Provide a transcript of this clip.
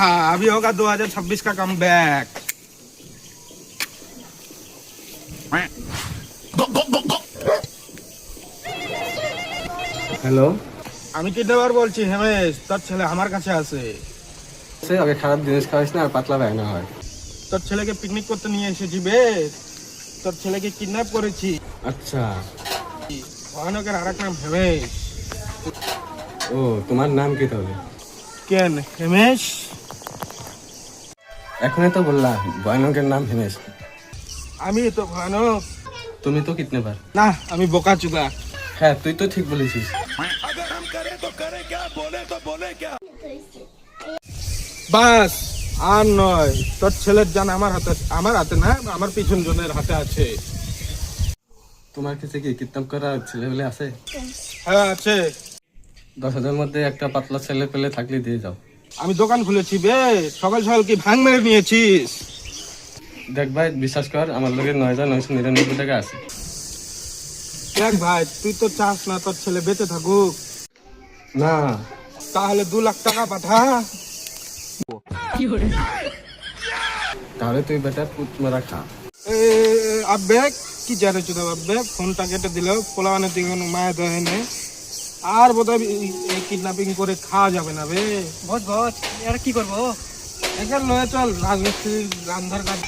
हाँ, अभी होगा 2026 का कम बैक। হ্যালো, আমি কিডন্যাপার বলছি হেমেশ, তোর ছেলে আমার কাছে আছে। সে আগে খারাপ জিনিস খাওয়াইস না আর পাতলা বায়না হয়। তোর ছেলেকে পিকনিক করতে নিয়ে এসেছি বে। তোর ছেলেকে কিডন্যাপ করেছি। আচ্ছা, ভয়ানকের আরেক নাম হেমেশ। ও তোমার নাম কি তাহলে? কেন হেমেশ? এখনই তো বললা ভয়ানকের নাম হিমেশ। আমি তো ভয়ানক তুমি তো কিডন্যাপার। না, আমি বোকাচোদা। হ্যাঁ, তুই তো ঠিক বলেছিস। বাস আর নয়, তোর ছেলের জান আমার হাতে না, আমার পিছন জনের হাতে আছে। তোমার কাছে কি কিডন্যাপ করা ছেলে পেলে আছে? হ্যাঁ আছে। 10,000 মধ্যে একটা পাতলা ছেলে পেলে থাকলে দিয়ে যাও। আমি দোকান খুলেছি বে, সকাল সকাল কি ভাঙ মেরে নিয়েছিস? দেখ ভাই, বিশ্বাস কর, আমার লোকের 9,999 টাকা আছে। দেখ ভাই, তুই তো চাস না তোর ছেলে বেঁচে থাকুক। না, তাহলে 2 লাখ টাকা পাঠা। তাহলে তুই বেটার পুত মারা খা। আব্বে কি জানে চুদা আব্বে, ফোনটা কেটে দিল। পোলাওয়ানের দিকে কোনো মায়া দেয় নেই। আর বোধহয় কিডন্যাপিং করে খাওয়া যাবে না বে। বহুত বহুত আর কি করবো? এখানে লয়ে চল রাজমিস্ত্রির রান্ধার কাজ।